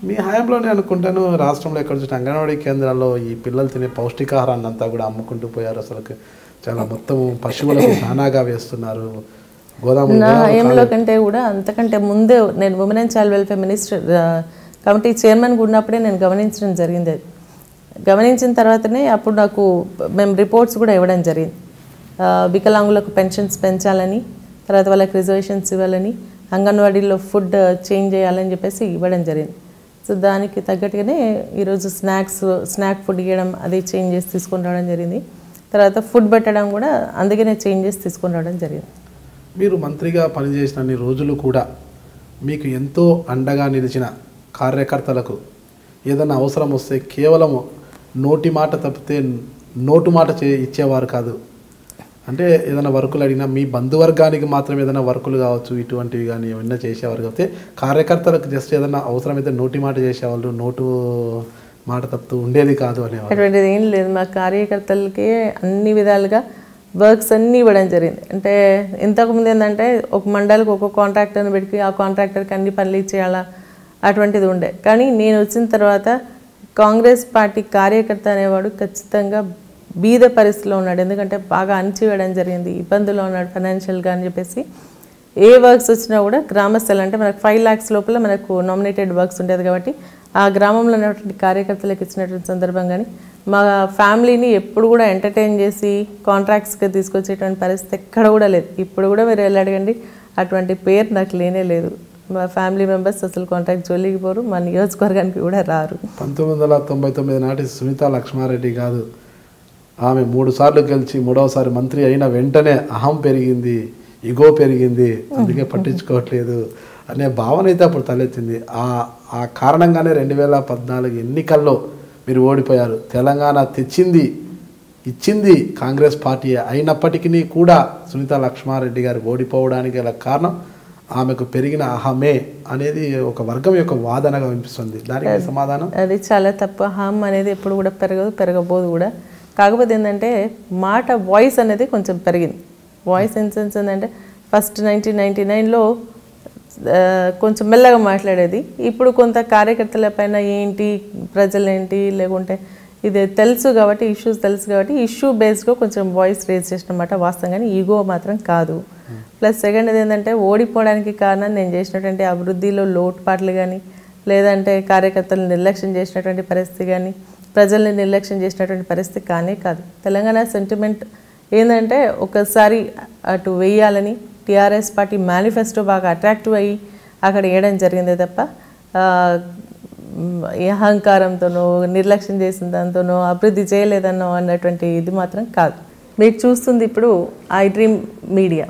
మీ హయాంలోనే అనుకుంటాను రాష్ట్రంలో ఎక్కడ చూసిన అంగన్వాడీ కేంద్రాల్లో ఈ పిల్లలు తినే పౌష్టికాహారాన్ని అంతా కూడా అమ్ముకుంటూ పోయారు. అసలు చాలా మొత్తం పశువులకు నానాగా వేస్తున్నారు. నా హయాంలో కంటే కూడా అంతకంటే ముందే నేను women and child welfare minister committee చైర్మన్గా ఉన్నప్పుడే నేను గమనించడం జరిగింది. అది గమనించిన తర్వాతనే అప్పుడు నాకు మేము రిపోర్ట్స్ కూడా ఇవ్వడం జరిగింది. వికలాంగులకు పెన్షన్స్ పెంచాలని, తర్వాత వాళ్ళకి రిజర్వేషన్స్ ఇవ్వాలని, అంగన్వాడీలో ఫుడ్ చేంజ్ చేయాలని చెప్పేసి ఇవ్వడం జరిగింది. సో దానికి తగ్గట్టుగానే ఈరోజు స్నాక్ ఫుడ్ ఇవ్వడం అది చేంజ్ చేసి తీసుకొని రావడం జరిగింది. తర్వాత ఫుడ్ పెట్టడం కూడా అందుకనే చేంజ్ చేసి తీసుకొని రావడం జరిగింది. మీరు మంత్రిగా పనిచేసిన రోజులు కూడా మీకు ఎంతో అండగా నిలిచిన కార్యకర్తలకు ఏదైనా అవసరం వస్తే కేవలం నోటి మాట తప్పితే నోటు మాట ఇచ్చేవారు కాదు. అంటే ఏదైనా వర్కులు అడిగినా మీ బంధువర్గానికి మాత్రం ఏదైనా వర్కులు కావచ్చు ఇటువంటివి కానీ ఏమన్నా చేసేవారు. కాకపోతే కార్యకర్తలకు జస్ట్ ఏదైనా అవసరమైతే నోటి మాట చేసేవాళ్ళు, నోటు మాట తప్పుతూ ఉండేది కాదు అనేవారు. అటువంటిది ఏం లేదు. మా కార్యకర్తలకి అన్ని విధాలుగా వర్క్స్ అన్నీ ఇవ్వడం జరిగింది. అంటే ఇంతకుముందు ఏంటంటే ఒక మండలికి ఒక కాంట్రాక్టర్ని పెట్టి ఆ కాంట్రాక్టర్కి అన్ని పనులు ఇచ్చేయాలా అటువంటిది ఉండే. కానీ నేను వచ్చిన తర్వాత కాంగ్రెస్ పార్టీ కార్యకర్త అనేవాడు ఖచ్చితంగా బీద పరిస్థితిలో ఉన్నాడు. ఎందుకంటే బాగా అణచివేయడం జరిగింది, ఇబ్బందుల్లో ఉన్నాడు ఫైనాన్షియల్గా అని చెప్పేసి ఏ వర్క్స్ వచ్చినా కూడా గ్రామస్తులు అంటే మనకు 5 lakhs లోపల మనకు నామినేటెడ్ వర్క్స్ ఉండేది కాబట్టి ఆ గ్రామంలో ఉన్నటువంటి కార్యకర్తలకు ఇచ్చినటువంటి సందర్భం కానీ మా ఫ్యామిలీని ఎప్పుడు కూడా ఎంటర్టైన్ చేసి కాంట్రాక్ట్స్గా తీసుకొచ్చేటువంటి పరిస్థితి ఎక్కడ కూడా లేదు. ఇప్పుడు కూడా మీరు వెళ్ళి అడగండి, అటువంటి పేరు నాకు లేనే లేదు. మా ఫ్యామిలీ మెంబర్స్ అసలు కాంట్రాక్ట్ జోలికి పోరు, మా నియోజకవర్గానికి కూడా రారు. 1999 నాటి సునీత లక్ష్మారెడ్డి కాదు, ఆమె 3 సార్లు గెలిచి 3వసారి మంత్రి అయిన వెంటనే అహం పెరిగింది, ఇగో పెరిగింది, అందుకే పట్టించుకోవట్లేదు అనే భావన అయితే అప్పుడు తలెత్తింది. ఆ కారణంగానే 2014 ఎన్నికల్లో మీరు ఓడిపోయారు. తెలంగాణ ఇచ్చింది కాంగ్రెస్ పార్టీ అయినప్పటికీ కూడా సునీత లక్ష్మారెడ్డి గారు ఓడిపోవడానికి గల కారణం ఆమెకు పెరిగిన అహమే అనేది ఒక వర్గం యొక్క వాదనగా వినిపిస్తుంది. దానికి సమాధానం అది చాలా తప్పు. అహం అనేది ఎప్పుడు కూడా పెరగబోదు కూడా. కాకపోతే ఏంటంటే వాయిస్ అనేది కొంచెం పెరిగింది. వాయిస్ ఇన్ సెన్స్ ఏంటంటే ఫస్ట్ 1999లో కొంచెం మెల్లగా మాట్లాడేది. ఇప్పుడు కొంత కార్యకర్తల పైన ఏంటి ప్రజలేంటి లేకుంటే ఇది తెలుసు కాబట్టి ఇష్యూస్ తెలుసు కాబట్టి ఇష్యూ బేస్డ్గా కొంచెం వాయిస్ రేజ్ చేసినమాట వాస్తవం, కానీ ఈగో మాత్రం కాదు. ప్లస్ సెకండ్ ఏంటంటే ఓడిపోవడానికి కారణం నేను చేసినటువంటి అభివృద్ధిలో లోటుపాట్లు కానీ లేదంటే కార్యకర్తలు నిర్లక్ష్యం చేసినటువంటి పరిస్థితి కానీ ప్రజల్ని నిర్లక్ష్యం చేసినటువంటి పరిస్థితి కాదు. తెలంగాణ సెంటిమెంట్ ఏంటంటే ఒకసారి అటు వేయాలని టీఆర్ఎస్ పార్టీ మేనిఫెస్టో బాగా అట్రాక్టివ్ అయ్యి అక్కడ వేయడం జరిగిందే తప్ప అహంకారంతోనో నిర్లక్ష్యం చేసిన దాంతోనో అభివృద్ధి చేయలేదన్నో అన్నటువంటి ఇది మాత్రం కాదు. మీరు చూస్తుంది ఇప్పుడు ఐ డ్రీమ్ మీడియా.